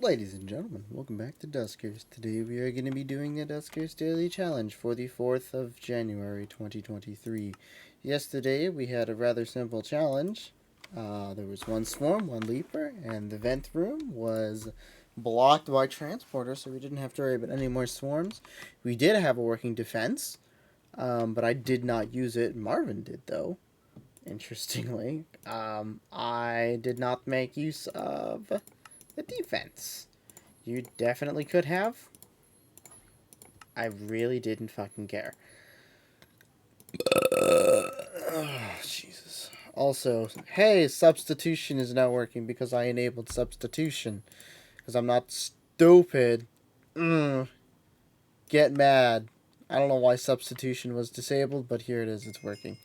Ladies and gentlemen, welcome back to Duskers. Today we are going to be doing a Duskers Daily Challenge for the 4th of January 2023. Yesterday we had a rather simple challenge. There was one swarm, one leaper, and the vent room was blocked by transporter, so we didn't have to worry about any more swarms. We did have a working defense, but I did not use it. Marvin did, though. Interestingly, I did not make use of the defense. You definitely could have. I really didn't fucking care. Jesus. Also, hey, substitution is now working because I enabled substitution. Because I'm not stupid. Get mad. I don't know why substitution was disabled, but here it is. It's working.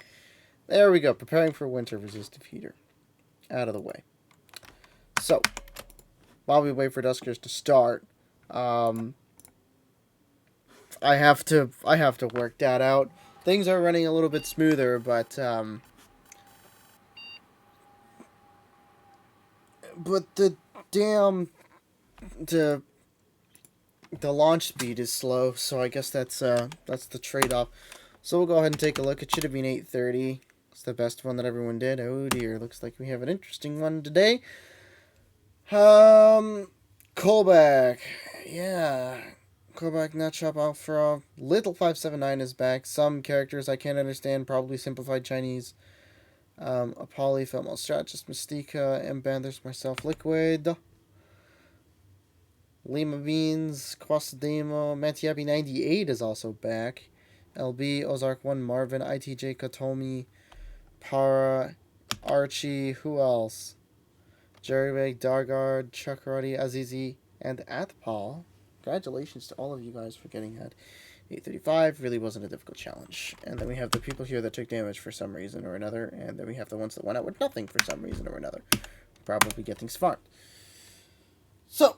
There we go. Preparing for winter resistive heater. Out of the way. So, while we wait for Duskers to start, I have to work that out. Things are running a little bit smoother, but the damn the launch speed is slow, so I guess that's the trade-off. So we'll go ahead and take a look. It should have been 8:30. It's the best one that everyone did. Oh dear, looks like we have an interesting one today. Callback. Yeah. Callback, Nutshop, Alpha. Little 579 is back. Some characters I can't understand, probably simplified Chinese. Apolly, Felmo Strategist, Mystica, M. Banthers, myself, Liquid. Lima Beans, Quasademo, Matiabi 98 is also back. LB, Ozark 1, Marvin, ITJ, Katomi, Para, Archie, who else? Jerryweg, Dargard, Chakrati, Azizi, and Athpal. Congratulations to all of you guys for getting that. 835 really wasn't a difficult challenge. And then we have the people here that took damage for some reason or another. And then we have the ones that went out with nothing for some reason or another. Probably get things farmed. So,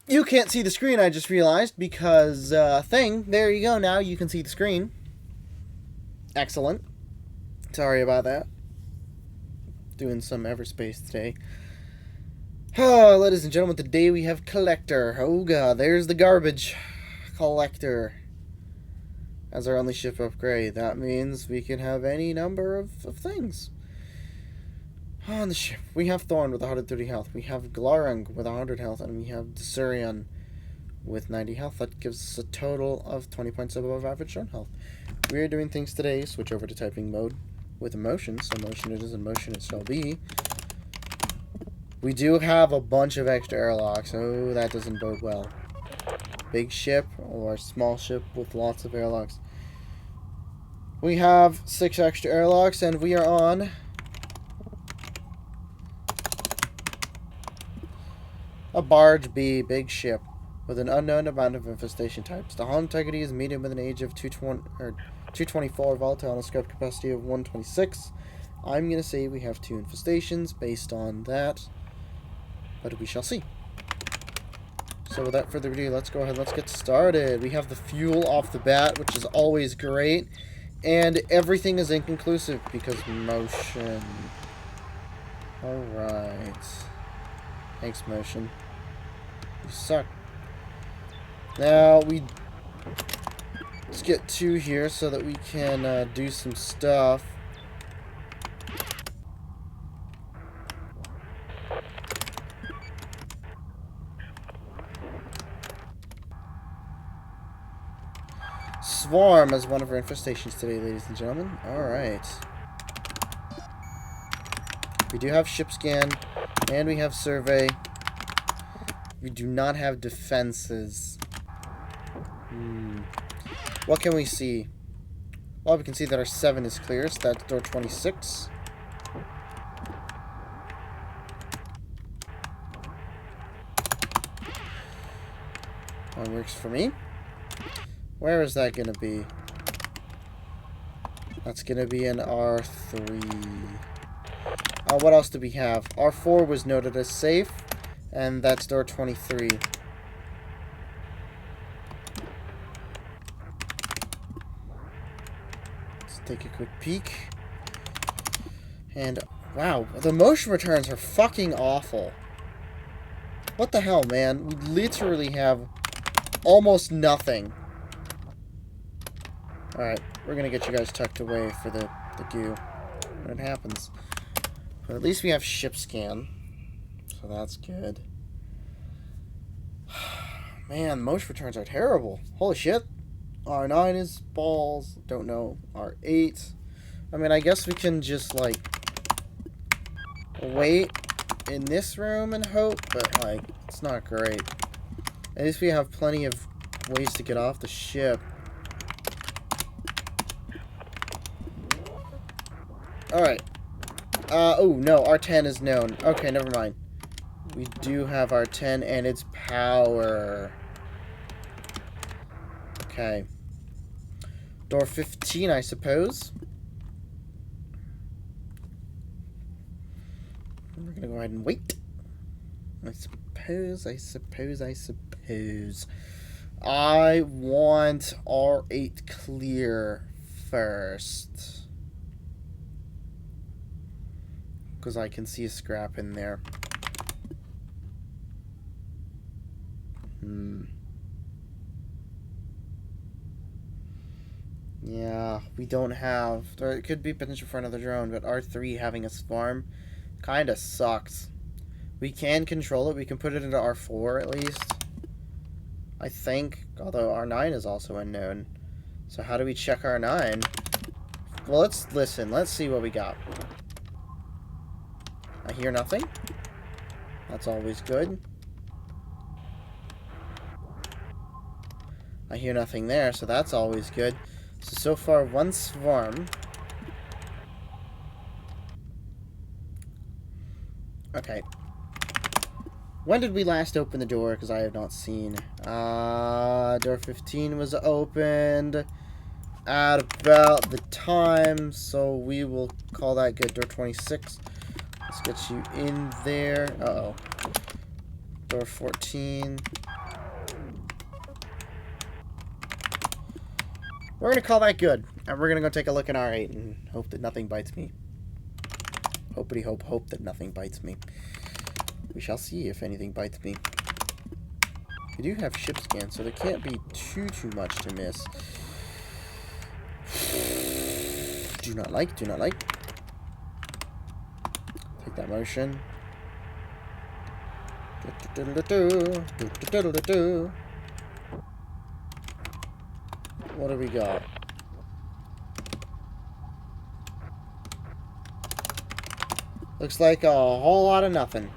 you can't see the screen, I just realized, because, there you go, now you can see the screen. Excellent. Sorry about that. Doing some Everspace today. Ladies and gentlemen, today we have Collector. Oh god, there's the garbage. Collector. As our only ship upgrade. That means we can have any number of things. On the ship, we have Thorn with 130 health. We have Glarung with 100 health. And we have Desurion with 90 health. That gives us a total of 20 points above average turn health. We are doing things today. Switch over to typing mode with emotion. So motion it is, and motion it shall be. We do have a bunch of extra airlocks. Oh, that doesn't bode well. Big ship or small ship with lots of airlocks. We have 6 extra airlocks, and we are on a barge B, big ship, with an unknown amount of infestation types. The hull integrity is medium with an age of 224, volatile, and a scope capacity of 126. I'm going to say we have 2 infestations based on that, but we shall see. So without further ado, let's go ahead, let's get started. We have the fuel off the bat, which is always great, and everything is inconclusive because motion. Alright. Thanks, motion. You suck. Now, let's get 2 here so that we can do some stuff. Swarm as one of our infestations today, ladies and gentlemen. Alright. We do have ship scan, and we have survey. We do not have defenses. What can we see? Well, we can see that our 7 is clear, so that's door 26. That works for me. Where is that going to be? That's going to be in R3. What else do we have? R4 was noted as safe, and that's door 23. Let's take a quick peek. And, wow, the motion returns are fucking awful. What the hell, man? We literally have almost nothing. Alright, we're gonna get you guys tucked away for the goo when it happens. But at least we have ship scan. So that's good. Man, most returns are terrible. Holy shit. R9 is balls. Don't know. R8. I mean, I guess we can just, like, wait in this room and hope, but, like, it's not great. At least we have plenty of ways to get off the ship. Alright. Oh, no, R10 is known. Okay, never mind. We do have R10 and its power. Okay. Door 15, I suppose. We're gonna go ahead and wait. I suppose. I want R8 clear first. Because I can see a scrap in there. Yeah, we don't have... Or it could be potential for another drone, but R3 having a swarm kinda sucks. We can control it. We can put it into R4 at least. I think. Although R9 is also unknown. So how do we check R9? Well, let's listen. Let's see what we got. I hear nothing. That's always good. I hear nothing there, so that's always good. So far, one swarm. Okay. When did we last open the door? Because I have not seen. Door 15 was opened at about the time, so we will call that good. Door 26. Let's get you in there. Uh-oh. Door 14. We're going to call that good. And we're going to go take a look at R8 and hope that nothing bites me. Hope that nothing bites me. We shall see if anything bites me. We do have ship scan, so there can't be too much to miss. Do not like. Take that motion. What do we got? Looks like a whole lot of nothing.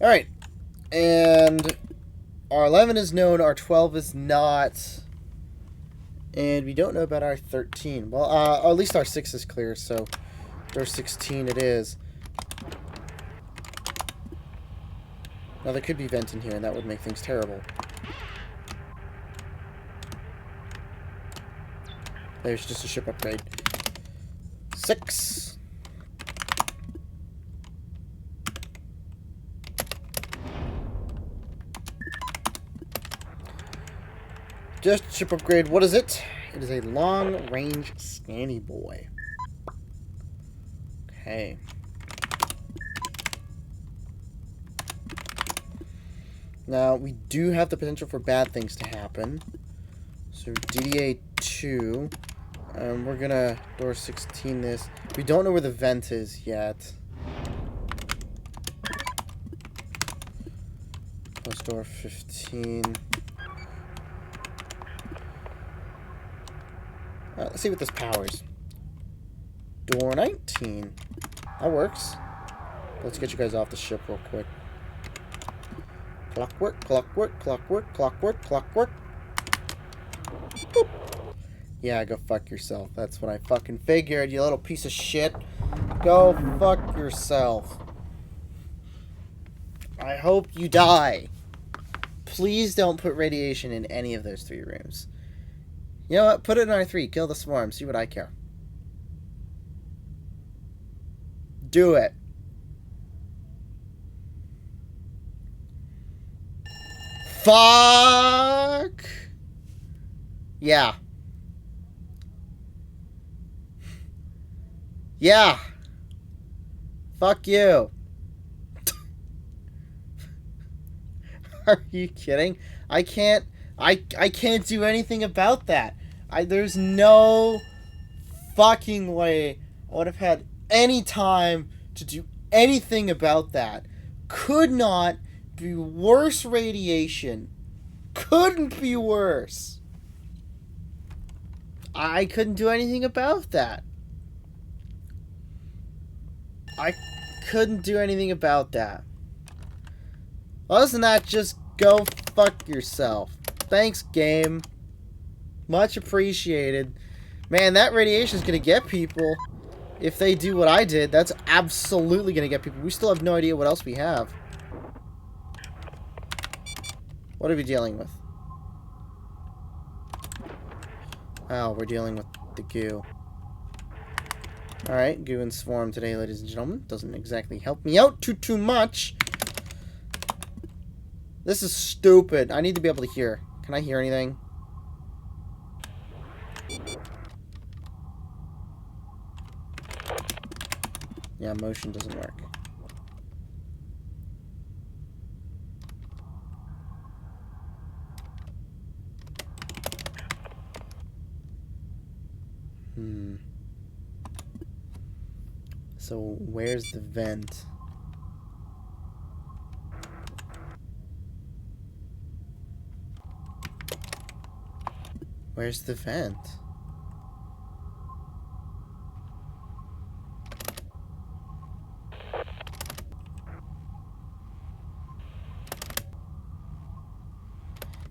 Alright. And R11 is known, R12 is not. And we don't know about R13. Well, or at least R6 is clear, so door 16 it is. Now, there could be vent in here, and that would make things terrible. There's just a ship upgrade. 6. Just ship upgrade. What is it? It is a long-range scanny boy. Okay. Now, we do have the potential for bad things to happen. So, DDA 2. We're gonna door 16 this. We don't know where the vent is yet. Close door 15. Alright, let's see what this powers. Door 19. That works. Let's get you guys off the ship real quick. Clockwork. Boop. Yeah, go fuck yourself. That's what I fucking figured, you little piece of shit. Go fuck yourself. I hope you die. Please don't put radiation in any of those 3 rooms. You know what? Put it in R3. Kill the swarm. See what I care. Do it. Fuck. Yeah. Yeah. Fuck you. Are you kidding? I can't do anything about that. There's no fucking way I would have had any time to do anything about that. Could not be worse radiation. Couldn't be worse. I couldn't do anything about that. I couldn't do anything about that. Other than that, just go fuck yourself. Thanks, game. Much appreciated. Man, that radiation is gonna get people. If they do what I did, that's absolutely gonna get people. We still have no idea what else we have. What are we dealing with? Oh, we're dealing with the goo. Alright, goo and swarm today, ladies and gentlemen. Doesn't exactly help me out too much. This is stupid. I need to be able to hear. Can I hear anything? Yeah, motion doesn't work. So, where's the vent? Where's the vent?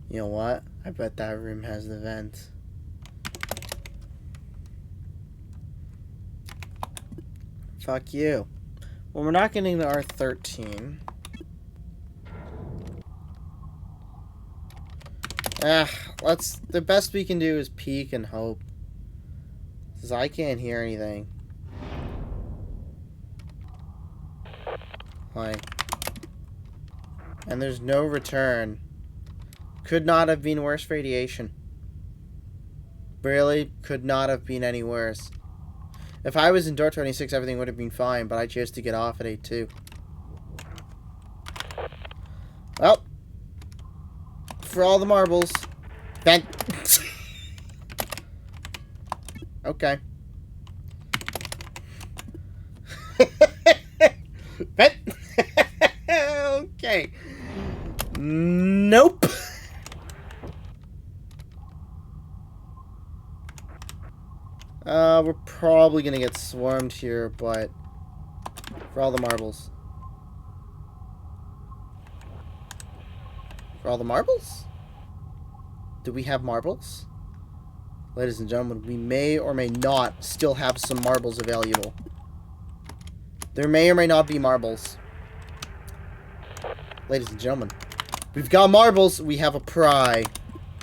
You know what? I bet that room has the vent. Fuck you. Well, we're not getting to R13. The best we can do is peek and hope. Because I can't hear anything. Like. And there's no return. Could not have been worse radiation. Really could not have been any worse. If I was in door 26, everything would have been fine, but I chose to get off at A2. Well, for all the marbles. Vent. Okay. Vent. Okay. Nope. We're probably gonna get swarmed here, but for all the marbles. For all the marbles? Do we have marbles? Ladies and gentlemen, we may or may not still have some marbles available. There may or may not be marbles. Ladies and gentlemen, we've got marbles, we have a pry.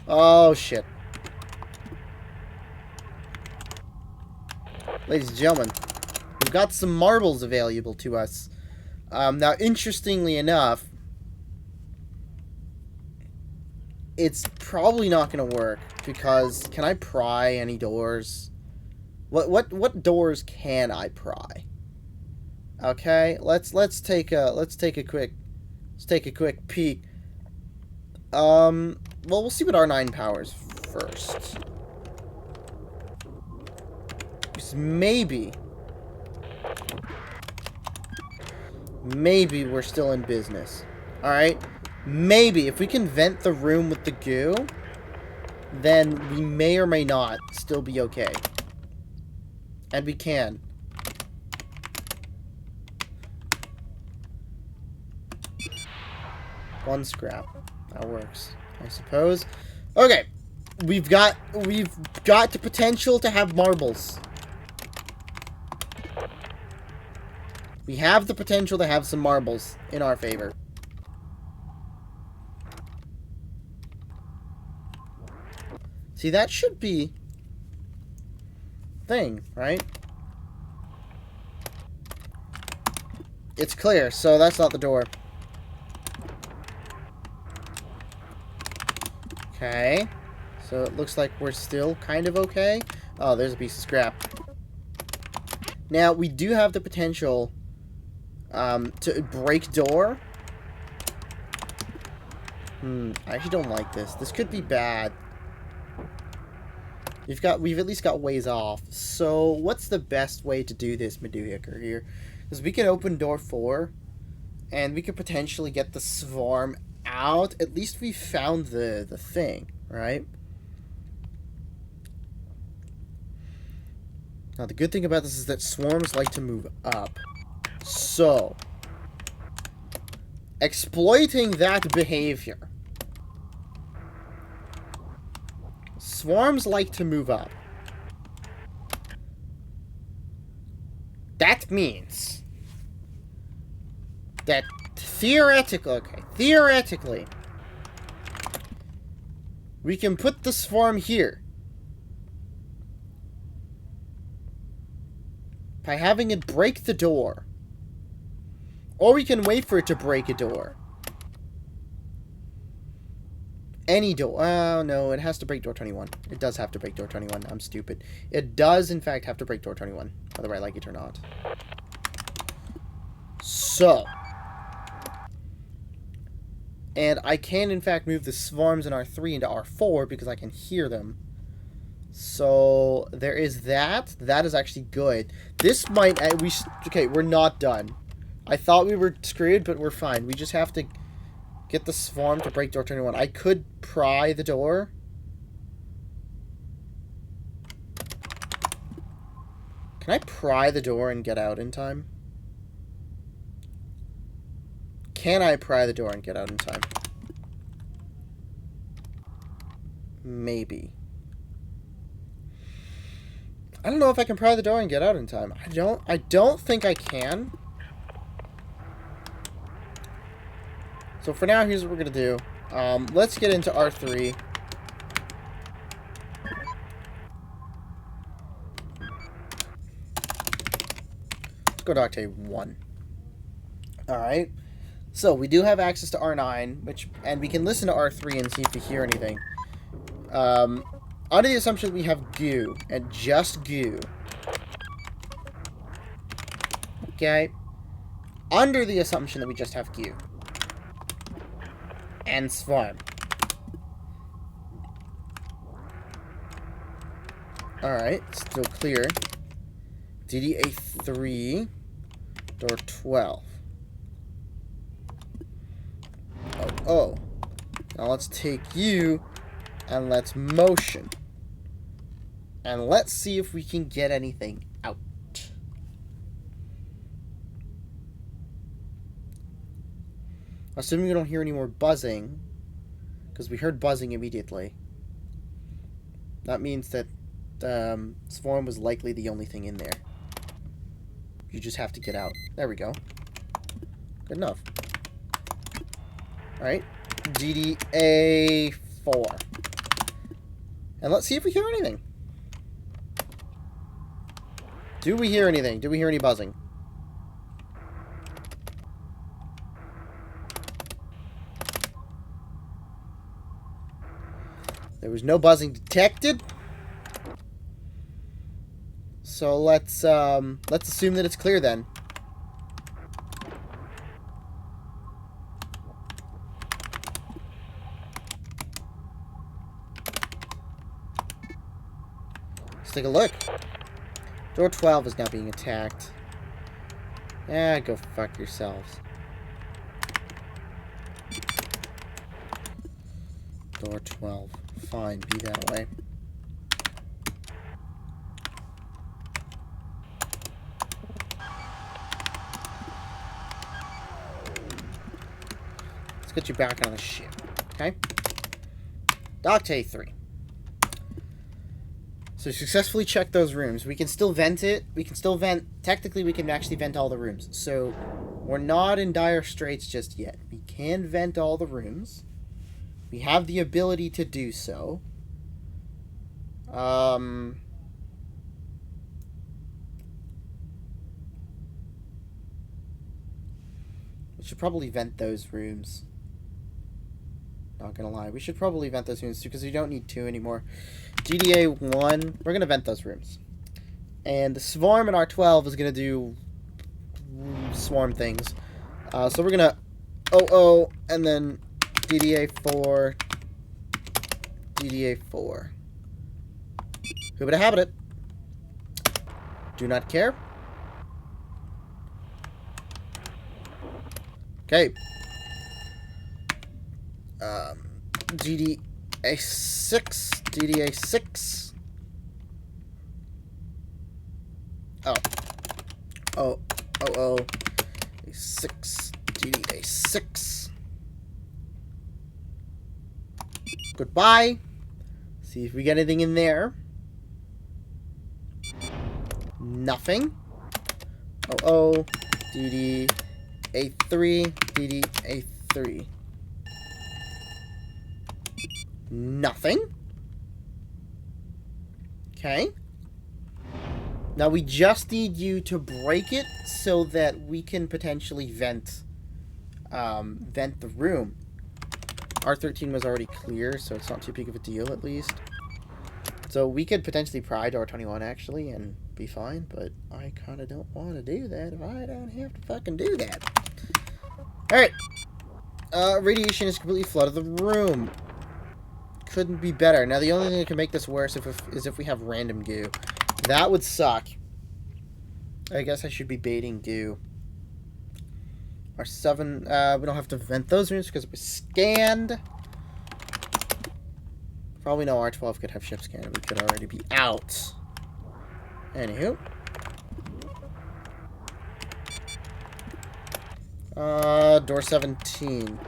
Oh, shit. Ladies and gentlemen, we've got some marbles available to us. Now, interestingly enough, it's probably not going to work because can I pry any doors? What doors can I pry? Okay, let's take a quick peek. Well, we'll see what R9 powers first. Because maybe we're still in business. All right. Maybe, if we can vent the room with the goo, then we may or may not still be okay. And we can. One scrap. That works, I suppose. Okay. We've got the potential to have marbles. We have the potential to have some marbles in our favor. See, that should be thing, right? It's clear, so that's not the door. Okay. So it looks like we're still kind of okay. Oh, there's a piece of scrap. Now, we do have the potential to break door. I actually don't like this. This could be bad. We've at least got ways off. So, what's the best way to do this, Meduhicker, here? Because we can open door 4, and we could potentially get the swarm out. At least we found the thing, right? Now, the good thing about this is that swarms like to move up. So, exploiting that behavior. Swarms like to move up. That means that theoretically, we can put the swarm here by having it break the door. Or we can wait for it to break a door. Any door. Oh, no, it has to break door 21. It does have to break door 21. I'm stupid. It does, in fact, have to break door 21. Whether I like it or not. So. And I can, in fact, move the swarms in R3 into R4 because I can hear them. So, there is that. That is actually good. This might... okay, we're not done. I thought we were screwed, but we're fine. We just have to get the swarm to break door 21. I could pry the door. Can I pry the door and get out in time? Can I pry the door and get out in time? Maybe. I don't know if I can pry the door and get out in time. I don't think I can. So for now, here's what we're going to do. Let's get into R3. Let's go to Octave 1. Alright. So, we do have access to R9, and we can listen to R3 and see if we hear anything. Under the assumption that we have goo, and just goo. Okay. Under the assumption that we just have goo. And swarm. Alright, still clear. DDA 3, door 12. Oh. Now let's take you, and let's motion. And let's see if we can get anything out. Assuming we don't hear any more buzzing, because we heard buzzing immediately. That means that swarm was likely the only thing in there. You just have to get out. There we go. Good enough. Alright. GDA 4. And let's see if we hear anything. Do we hear anything? Do we hear any buzzing? There was no buzzing detected. So let's assume that it's clear then. Let's take a look. Door 12 is now being attacked. Ah, go fuck yourselves. Door 12. Fine, be that way. Let's get you back on the ship, okay? Octave 3. So successfully check those rooms. We can still vent it. We can still vent. Technically, we can actually vent all the rooms. So we're not in dire straits just yet. We can vent all the rooms. We have the ability to do so. We should probably vent those rooms. Not gonna lie. We should probably vent those rooms too, because we don't need 2 anymore. GDA 1, we're gonna vent those rooms. And the swarm in R12 is gonna do swarm things. So we're gonna and then DDA4. DDA4. Who would have it? Do not care. Okay. DDA6. DDA6. Oh. Oh. Oh, oh. A6. DDA6. Goodbye. See if we get anything in there. Nothing. Oh, oh. DDA3. DDA3. Nothing. Okay. Now we just need you to break it so that we can potentially vent the room. R13 was already clear, so it's not too big of a deal at least. So we could potentially pry door 21 actually and be fine, but I kind of don't want to do that if I don't have to fucking do that. Alright. Radiation has completely flooded the room. Couldn't be better. Now the only thing that can make this worse is if we have random goo. That would suck. I guess I should be baiting goo. R7, we don't have to vent those rooms because it was scanned. Probably no R12 could have ship scan. We could already be out. Anywho. Door 17.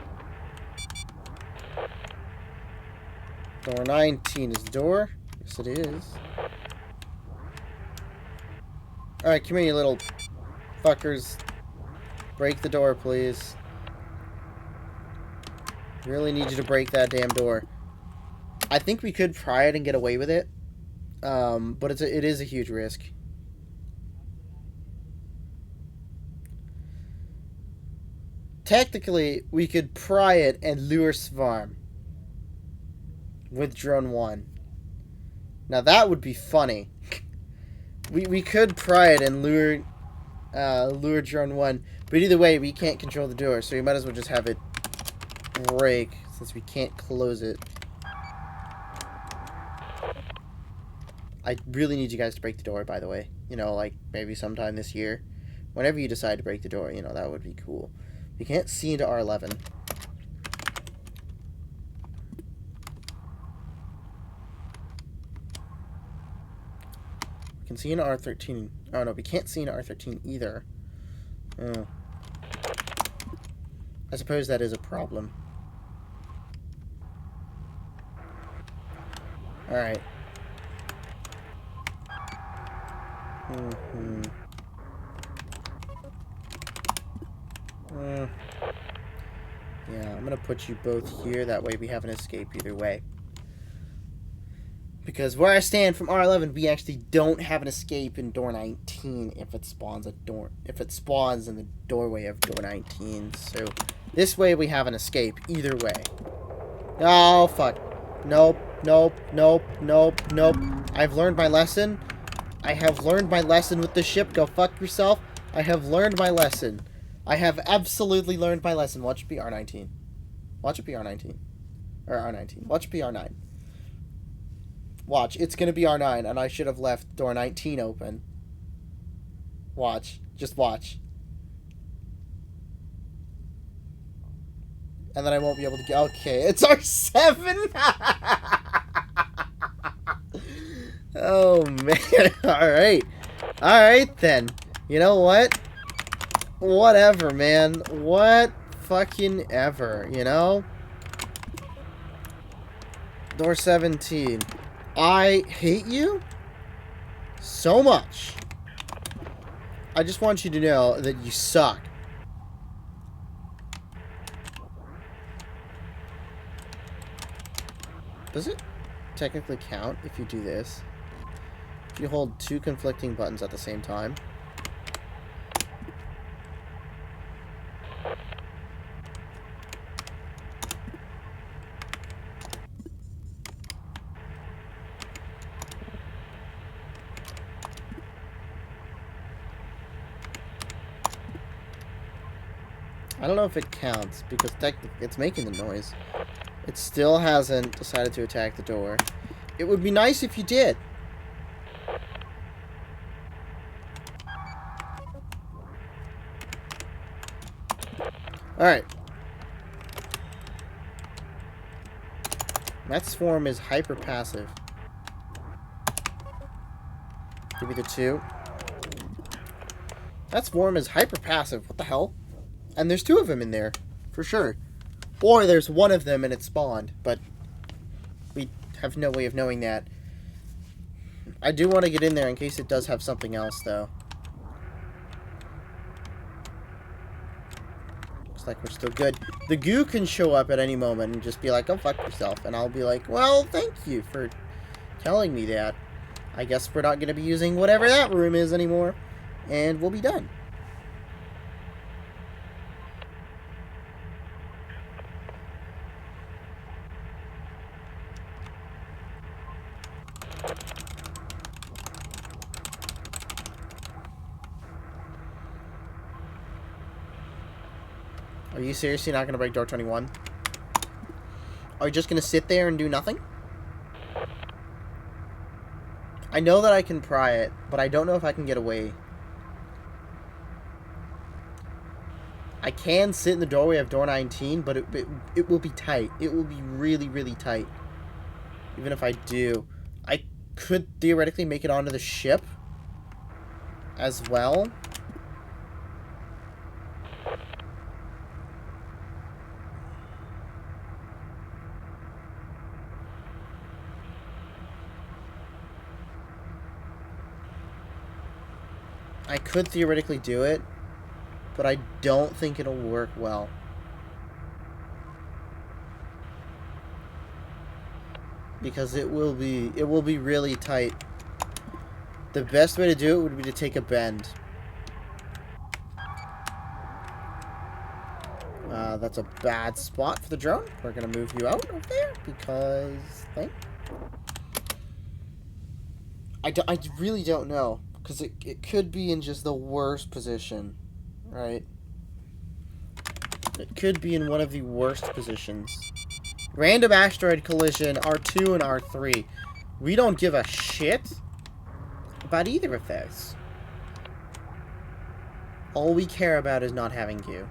Door 19 is door. Yes, it is. Alright, come here, you little fuckers. Break the door, please. Really need you to break that damn door. I think we could pry it and get away with it. But it is a huge risk. Technically, we could pry it and lure Svarm with drone 1. Now that would be funny. We could pry it and lure drone 1, but either way we can't control the door, so we might as well just have it break since we can't close it. I really need you guys to break the door, by the way. You know, like maybe sometime this year. Whenever you decide to break the door, you know, that would be cool. You can't see into R11. We can see into R13. Oh no, we can't see into R13 either. Oh. I suppose that is a problem. Alright. Yeah, I'm gonna put you both here. That way we have an escape either way. Because where I stand from R11, we actually don't have an escape in door 19 if it spawns in the doorway of door 19. So this way we have an escape either way. Oh fuck. Nope, nope, nope, nope, nope. I've learned my lesson. I have learned my lesson with the ship. Go fuck yourself. I have learned my lesson. I have absolutely learned my lesson. Watch it be R19. Watch it be R19. Or R19. Watch it be R9. Watch. It's going to be R9, and I should have left door 19 open. Watch. Just watch. And then I won't be able to get... Okay, it's R7! Oh, man. Alright. Alright, then. You know what? Whatever, man. What fucking ever, you know? Door 17. I hate you so much. I just want you to know that you suck. Does it technically count if you do this? If you hold two conflicting buttons at the same time? I I don't know if it counts, because technically it's making the noise. It still hasn't decided to attack the door. It would be nice if you did. Alright. That swarm is hyper passive. Give me the 2. That swarm is hyper passive. What the hell? And there's 2 of them in there. For sure. Or there's 1 of them and it spawned. But we have no way of knowing that. I do want to get in there in case it does have something else, though. Like we're still good. The goo can show up at any moment and just be like, "Oh, fuck yourself," and I'll be like, "Well, thank you for telling me that. I guess we're not going to be using whatever that room is anymore, and we'll be done." Are you seriously not going to break door 21? Are you just going to sit there and do nothing? I know that I can pry it, but I don't know if I can get away. I can sit in the doorway of door 19, but it will be tight. It will be really, really tight. Even if I do. I could theoretically make it onto the ship as well. I could theoretically do it, but I don't think it'll work well. Because it will be really tight. The best way to do it would be to take a bend. That's a bad spot for the drone. We're gonna move you out of there because I really don't know. Because it could be in just the worst position, right? It could be in one of the worst positions. Random asteroid collision, R2 and R3. We don't give a shit about either of those. All we care about is not having you.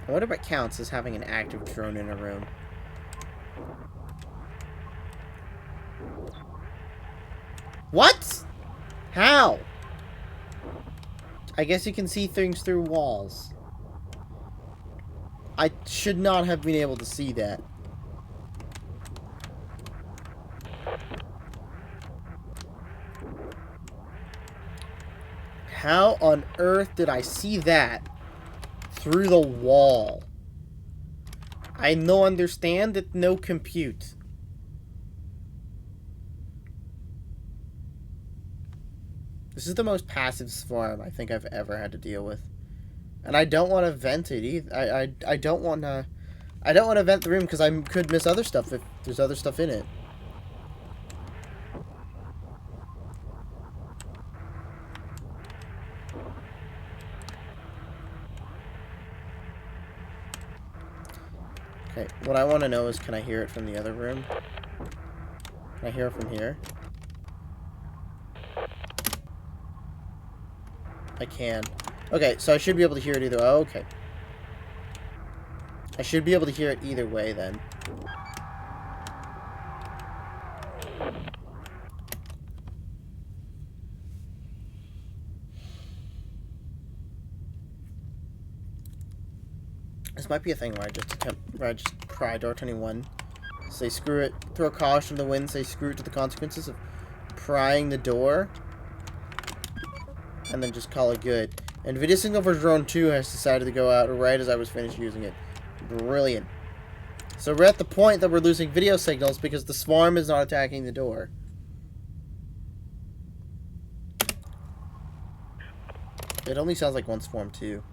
I wonder what counts as having an active drone in a room. What? How? I guess you can see things through walls. I should not have been able to see that. How on earth did I see that through the wall? I no understand it, no compute. This is the most passive swarm I think I've ever had to deal with. And I don't want to vent it either. I don't want to vent the room because I could miss other stuff if there's other stuff in it. Okay, what I want to know is, can I hear it from the other room? Can I hear it from here? I can. Okay, so I should be able to hear it either. Oh, okay. I should be able to hear it either way then. This might be a thing where I just pry door 21, say screw it, throw caution to the wind, say screw it to the consequences of prying the door, and then just call it good. And Video Signal for Drone 2 has decided to go out right as I was finished using it. Brilliant. So we're at the point that we're losing video signals because the swarm is not attacking the door. It only sounds like one swarm too.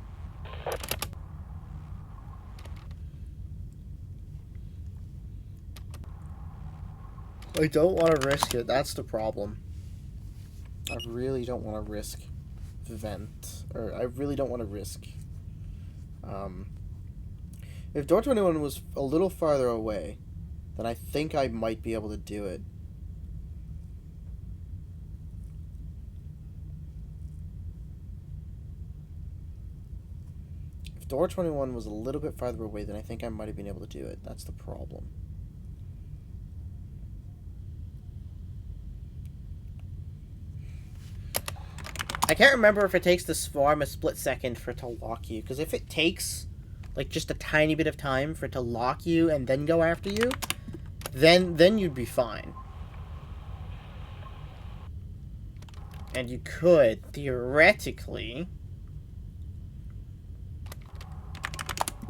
I don't want to risk it. That's the problem. I really don't want to risk vent. Or I really don't want to risk. If door 21 was a little farther away, then I think I might be able to do it. If door 21 was a little bit farther away, then I think I might have been able to do it. That's the problem. I can't remember if it takes the swarm a split second for it to lock you. Because if it takes, like, just a tiny bit of time for it to lock you and then go after you, then you'd be fine. And you could, theoretically,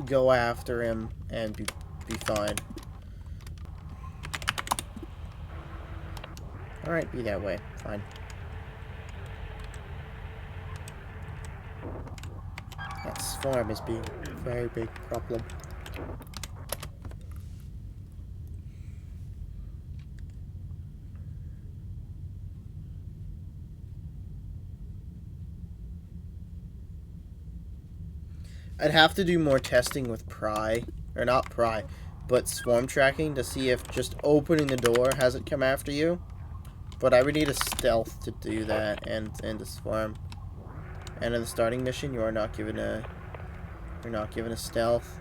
go after him and be fine. Alright, be that way. Fine. That swarm is being a very big problem. I'd have to do more testing with pry, or not pry, but swarm tracking to see if just opening the door has it come after you. But I would need a stealth to do that, and a swarm. And in the starting mission, you're not given a stealth.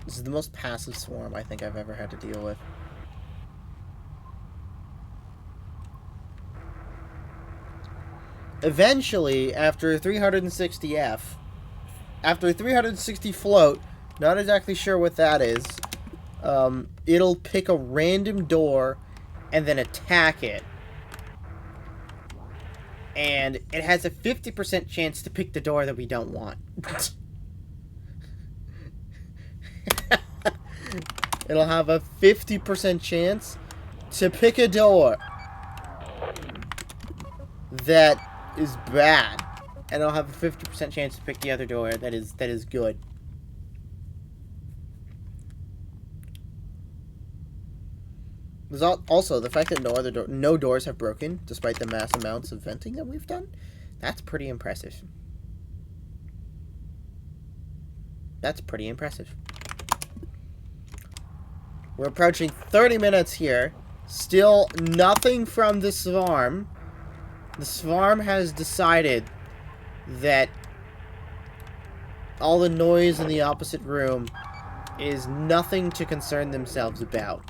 This is the most passive swarm I think I've ever had to deal with. Eventually, after 360F, after 360 float, not exactly sure what that is, it'll pick a random door and then attack it. And it has a 50% chance to pick the door that we don't want. It'll have a 50% chance to pick a door that is bad, and I'll have a 50% chance to pick the other door that is good. There's also the fact that no doors have broken despite the mass amounts of venting that we've done. That's pretty impressive. That's pretty impressive. We're approaching 30 minutes here. Still nothing from the swarm. The swarm has decided that all the noise in the opposite room is nothing to concern themselves about.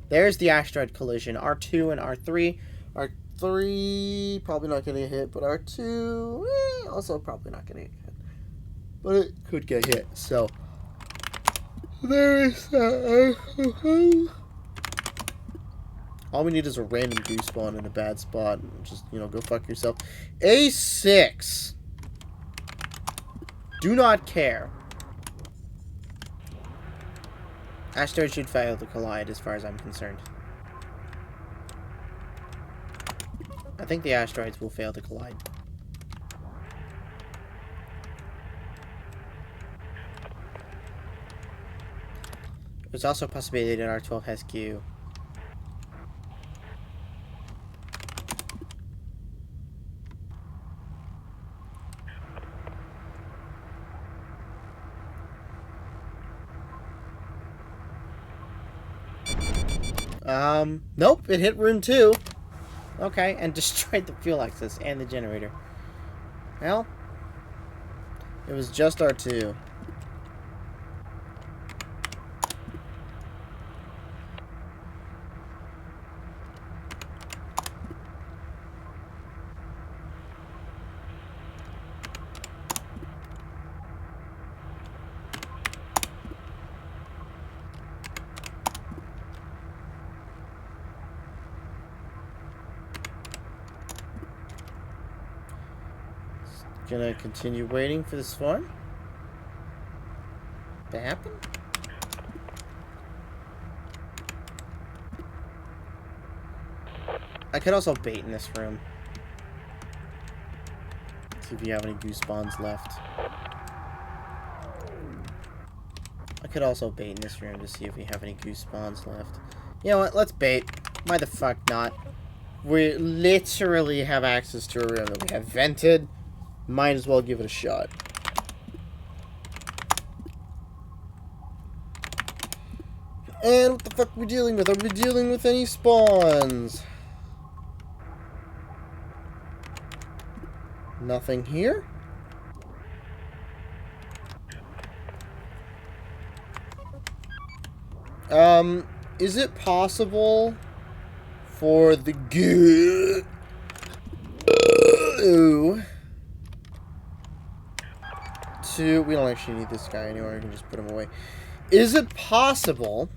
There's the asteroid collision. R2 and R3. R3 probably not going to get hit, but R2 also probably not going to get hit. But it could get hit, so there is that. All we need is a random goose spawn in a bad spot. Just, go fuck yourself. A6. Do not care. Asteroid should fail to collide as far as I'm concerned. I think the asteroids will fail to collide. There's also a possibility that R12 has Q. Nope, it hit room 2. Okay, and destroyed the fuel access and the generator. Well, it was just R2. Gonna continue waiting for the swarm to happen. I could also bait in this room. See if you have any goose spawns left. I could also bait in this room to see if we have any goose spawns left. You know what? Let's bait. Why the fuck not? We literally have access to a room that we have vented. Might as well give it a shot. And what the fuck are we dealing with? Are we dealing with any spawns? Nothing here? Is it possible for the goo to... We don't actually need this guy anymore. We can just put him away. Is it possible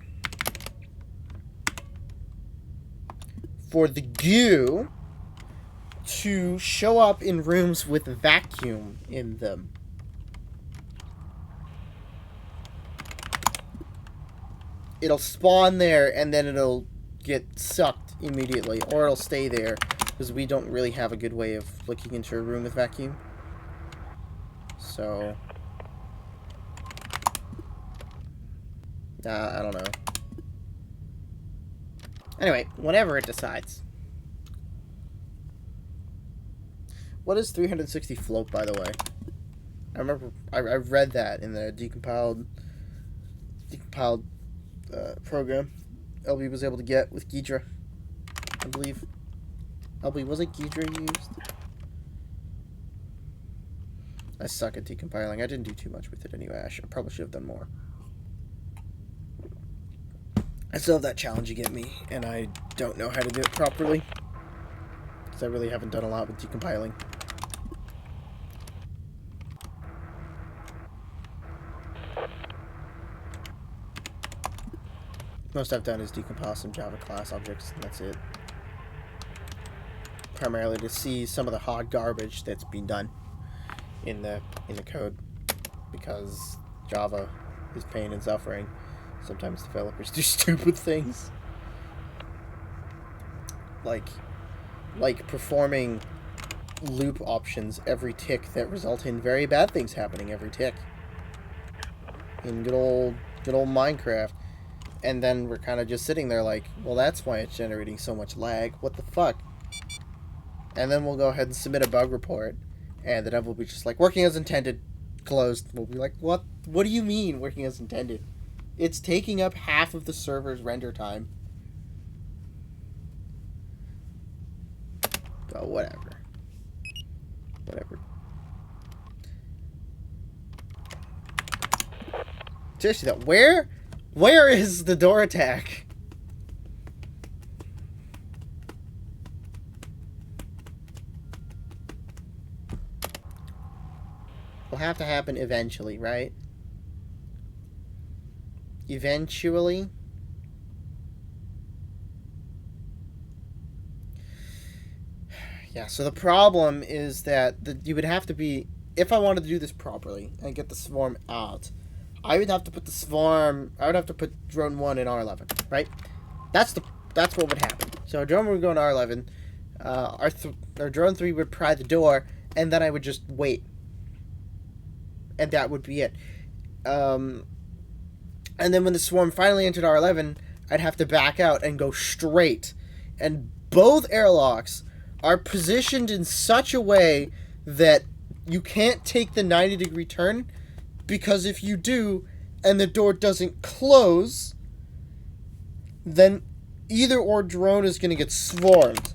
for the goo to show up in rooms with vacuum in them? It'll spawn there, and then it'll get sucked immediately, or it'll stay there, because we don't really have a good way of looking into a room with vacuum. So... I don't know. Anyway, whenever it decides. What is 360 float, by the way? I remember I read that in the decompiled program LB was able to get with Ghidra, I believe. LB, was it Ghidra used? I suck at decompiling. I didn't do too much with it anyway. I probably should have done more. I still have that challenge you get me, and I don't know how to do it properly. Because I really haven't done a lot with decompiling. Most I've done is decompile some Java class objects, and that's it. Primarily to see some of the hot garbage that's been done in the code, because Java is pain and suffering. Sometimes developers do stupid things, like performing loop options every tick that result in very bad things happening every tick in good old Minecraft. And then we're kind of just sitting there like, well, that's why it's generating so much lag. What the fuck? And then we'll go ahead and submit a bug report, and the dev will be just like, working as intended, closed. We'll be like, what? What do you mean, working as intended? It's taking up half of the server's render time. Oh, whatever. Whatever. Seriously though, where is the door attack? Will have to happen eventually, right? Eventually. Yeah, so the problem is that you would have to be... If I wanted to do this properly and get the swarm out, I would have to put the swarm... I would have to put drone 1 in R11, right? That's what would happen. So drone 1 would go in R11, our drone 3 would pry the door, and then I would just wait. And that would be it. And then when the swarm finally entered R11, I'd have to back out and go straight. And both airlocks are positioned in such a way that you can't take the 90-degree turn, because if you do, and the door doesn't close, then either or drone is going to get swarmed,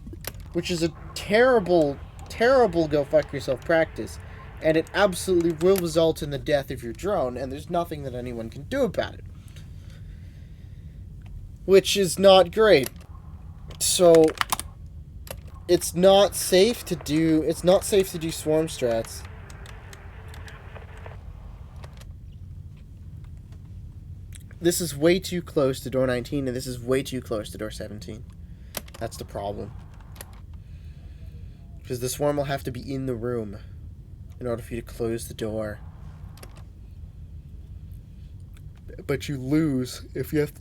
which is a terrible, terrible go fuck yourself practice, and it absolutely will result in the death of your drone, and there's nothing that anyone can do about it, which is not great. So it's not safe to do swarm strats. This is way too close to door 19, and this is way too close to door 17. That's the problem. Because the swarm will have to be in the room in order for you to close the door. But you lose if you have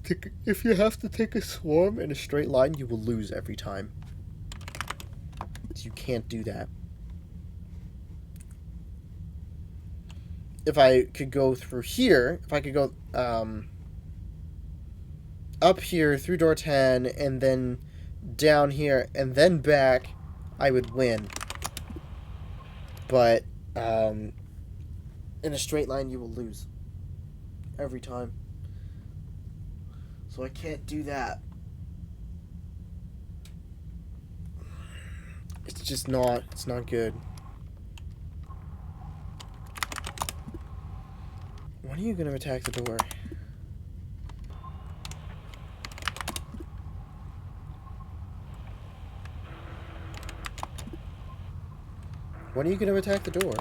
to take a swarm in a straight line. You will lose every time. means you can't do that. If I could go through here, if I could go up here through door 10 and then down here and then back, I would win. But in a straight line, you will lose every time. So I can't do that. It's just not, it's not good. When are you going to attack the door? When are you going to attack the door?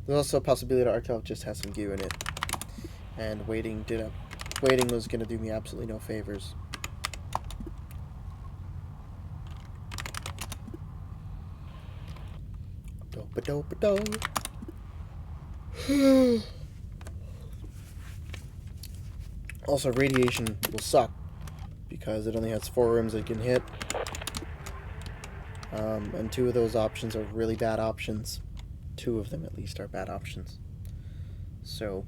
There's also a possibility that Arctov just has some goo in it. And waiting was going to do me absolutely no favors. Dope-a-dope-a-dope. Also, radiation will suck because it only has 4 rooms it can hit. And 2 of those options are really bad options. 2 of them, at least, are bad options. So,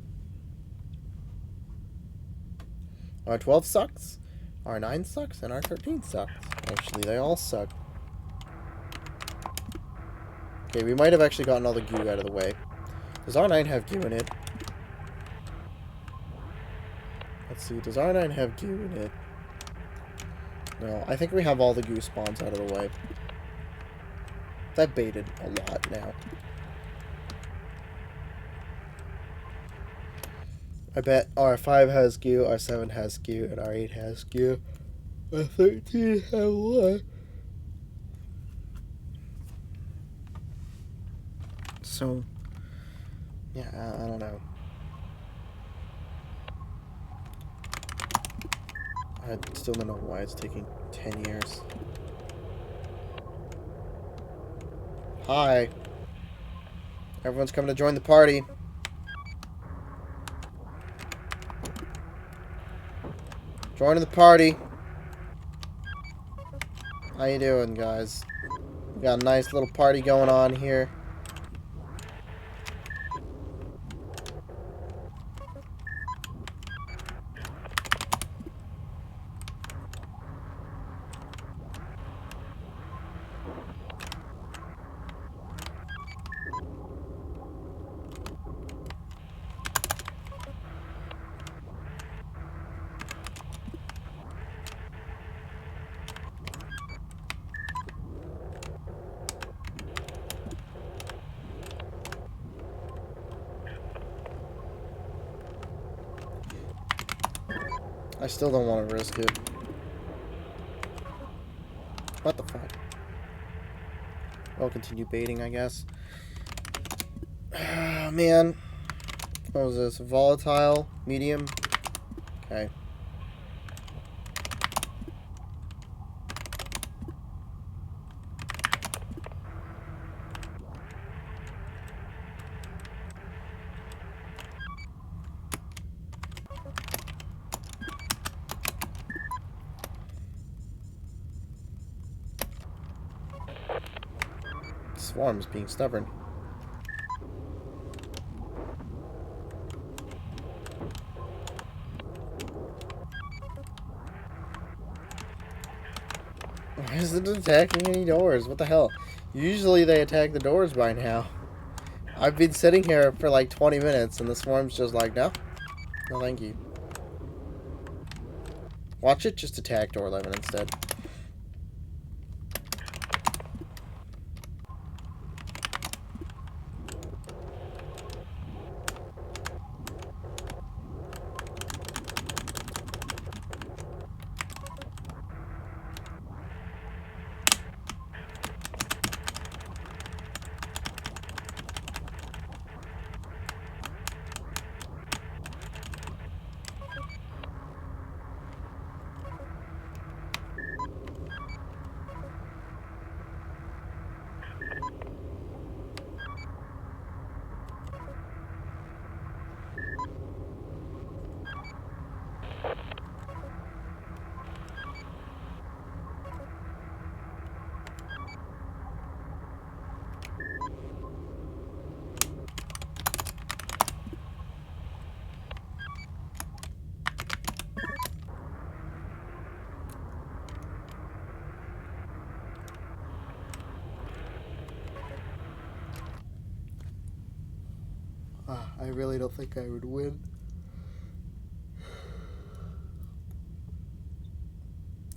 R12 sucks, R9 sucks, and R13 sucks. Actually, they all suck. Okay, we might have actually gotten all the goo out of the way. Does R9 have goo in it? Let's see, does R9 have goo in it? No, I think we have all the goo spawns out of the way. That baited a lot now. I bet R5 has goo, R7 has goo, and R8 has goo. R13 has one. So, yeah, I don't know. I still don't know why it's taking 10 years. Hi. Everyone's coming to join the party. Joining the party. How you doing, guys? We got a nice little party going on here. I still don't want to risk it. What the fuck? I'll continue baiting, I guess. Man. What was this? Volatile? Medium? Okay. Swarm's being stubborn. Why isn't it attacking any doors? What the hell? Usually they attack the doors by now. I've been sitting here for like 20 minutes and the swarm's just like, no. No, thank you. Watch it just attack door 11 instead. really don't think I would win.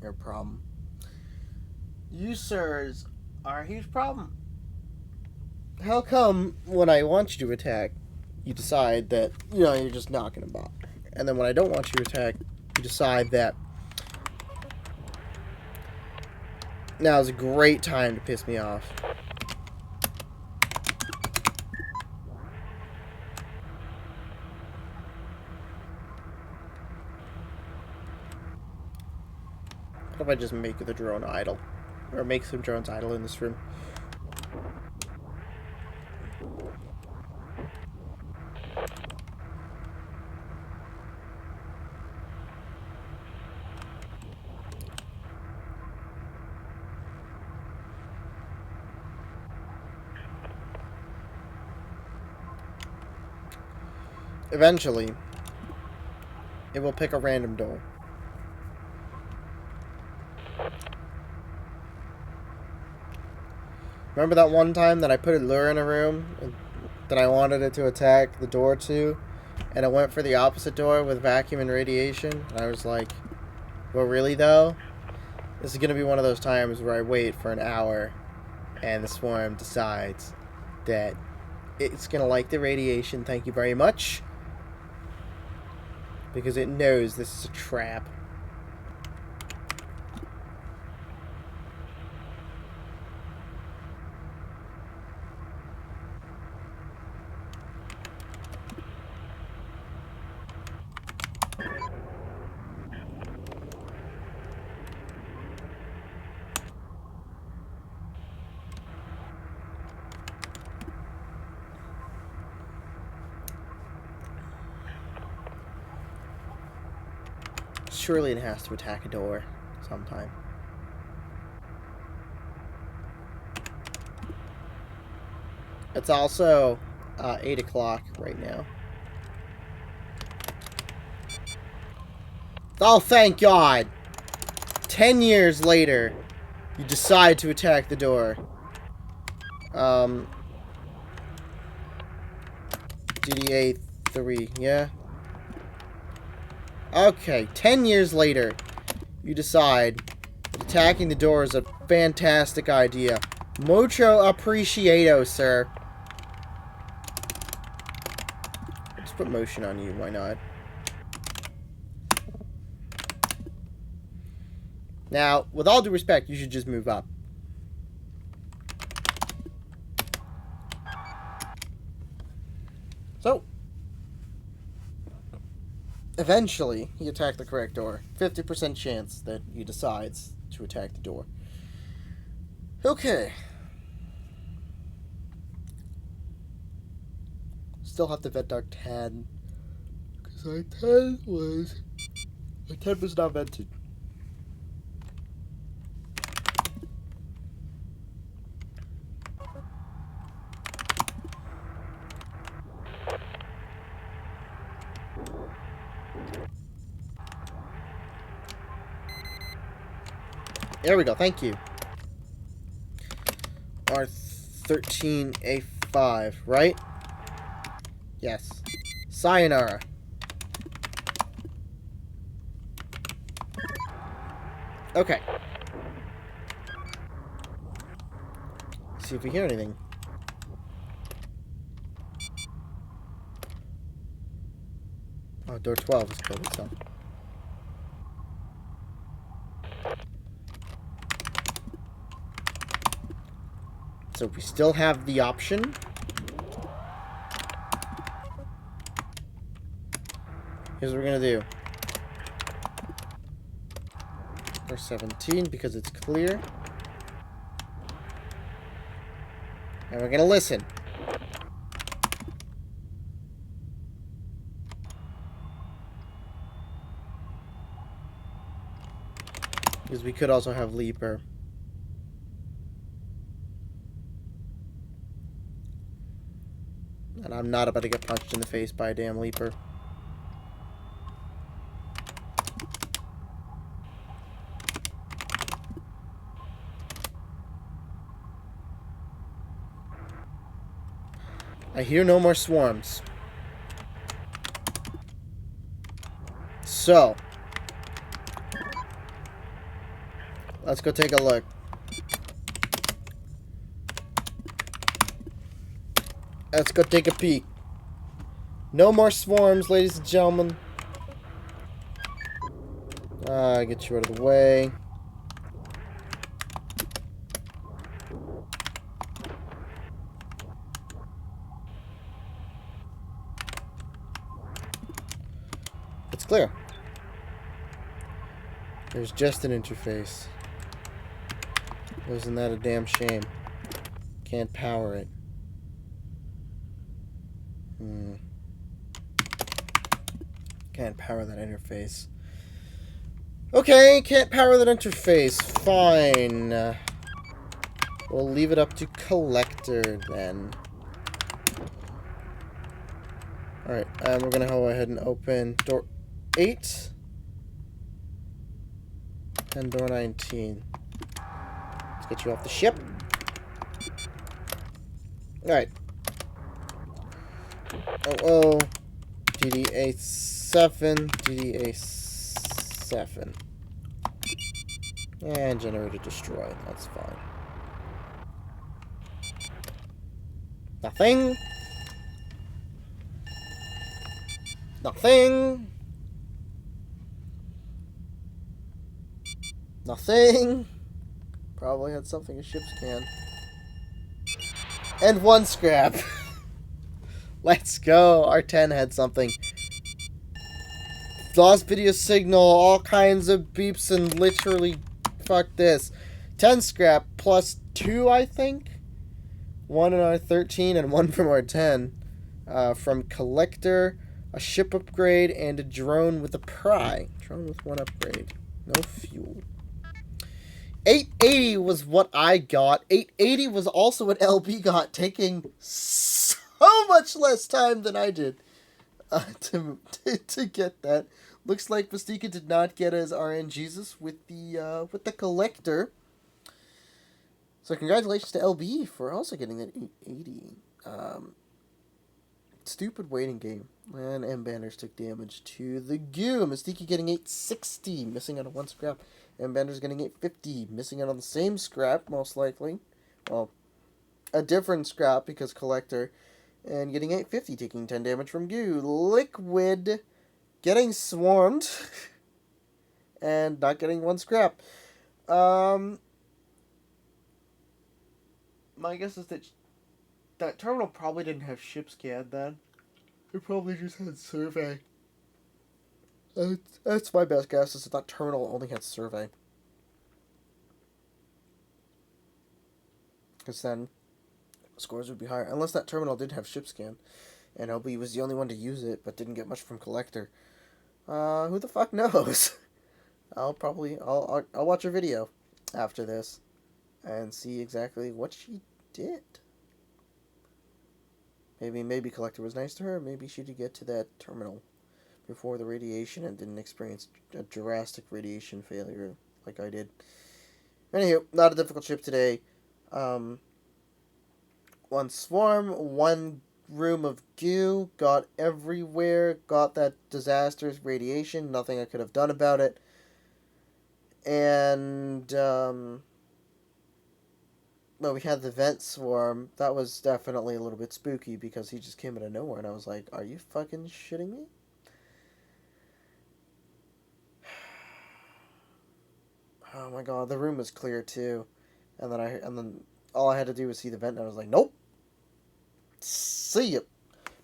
Your problem. You sirs are a huge problem. How come when I want you to attack, you decide that, you're just not going to bother? And then when I don't want you to attack, you decide that now is a great time to piss me off. What if I just make the drone idle? Or make some drones idle in this room? Eventually, it will pick a random door. Remember that one time that I put a lure in a room that I wanted it to attack the door to, and it went for the opposite door with vacuum and radiation? And I was like, well, really though? This is going to be one of those times where I wait for an hour and the swarm decides that it's going to like the radiation, thank you very much, because it knows this is a trap. Surely it has to attack a door sometime. It's also 8 o'clock right now. Oh, thank God! 10 years later, you decide to attack the door. GTA 3, yeah? Okay, 10 years later, you decide that attacking the door is a fantastic idea. Mucho appreciado, sir. Let's put motion on you, why not? Now, with all due respect, you should just move up. So, eventually, he attacked the correct door. 50% chance that he decides to attack the door. Okay. Still have to vet our 10. Because our 10 was... Our 10 was not vented. There we go, thank you. R13A5, right? Yes. Sayonara. Okay. See if we hear anything. Oh, door 12 is closed itself. So we still have the option. Here's what we're gonna do. Or 17 because it's clear. And we're gonna listen. Because we could also have Leaper. And I'm not about to get punched in the face by a damn Leaper. I hear no more swarms. So, let's go take a look. Let's go take a peek. No more swarms, ladies and gentlemen. Get you out of the way. It's clear. There's just an interface. Isn't that a damn shame? Can't power it. Can't power that interface. Okay, can't power that interface. Fine. We'll leave it up to Collector then. Alright, we're gonna go ahead and open door 8 and door 19. Let's get you off the ship. Alright. Oh, DDA 7, DDA 7. And generator destroyed. That's fine. Nothing. Nothing. Nothing. Probably had something a ship's can. And 1 scrap. Let's go. R10 had something. Lost video signal, all kinds of beeps, and literally, fuck this. 10 scrap plus 2, I think. 1 in R13 and 1 from R10. From Collector, a ship upgrade, and a drone with a pry. Drone with 1 upgrade. No fuel. 880 was what I got. 880 was also what LB got, taking so much less time than I did to get that. Looks like Mystica did not get his RN Jesus with the Collector. So congratulations to LB for also getting that 880. Stupid waiting game. And M-Banders took damage to the goo. Mystica getting 860, missing out on 1 scrap. M-Banders getting 850, missing out on the same scrap, most likely. Well, a different scrap because Collector. And getting 850, taking 10 damage from goo. Liquid getting swarmed. And not getting 1 scrap. My guess is that terminal probably didn't have ship scan then. It probably just had survey. That's my best guess, is that terminal only had survey. Because then scores would be higher. Unless that terminal did have ship scan. And LB was the only one to use it, but didn't get much from Collector. Who the fuck knows? I'll watch her video after this and see exactly what she did. Maybe Collector was nice to her. Maybe she did get to that terminal before the radiation and didn't experience a drastic radiation failure like I did. Anywho, not a difficult ship today. 1 swarm, 1 room of goo, got everywhere, got that disastrous radiation, nothing I could have done about it. And, well, we had the vent swarm. That was definitely a little bit spooky because he just came out of nowhere and I was like, are you fucking shitting me? Oh my god, the room was clear too. And then all I had to do was see the vent and I was like, nope. See ya.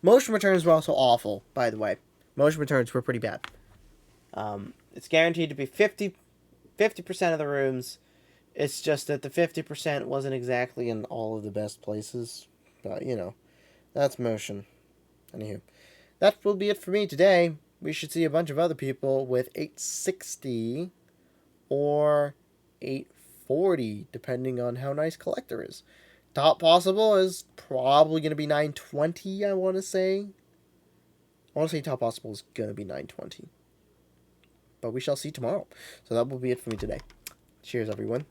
Motion returns were also awful, by the way. Motion returns were pretty bad. It's guaranteed to be 50% of the rooms. It's just that the 50% wasn't exactly in all of the best places. But, you know, that's motion. Anywho, that will be it for me today. We should see a bunch of other people with 860 or 840, depending on how nice Collector is. Top possible is probably going to be 920, I want to say. I want to say top possible is going to be 920. But we shall see tomorrow. So that will be it for me today. Cheers, everyone.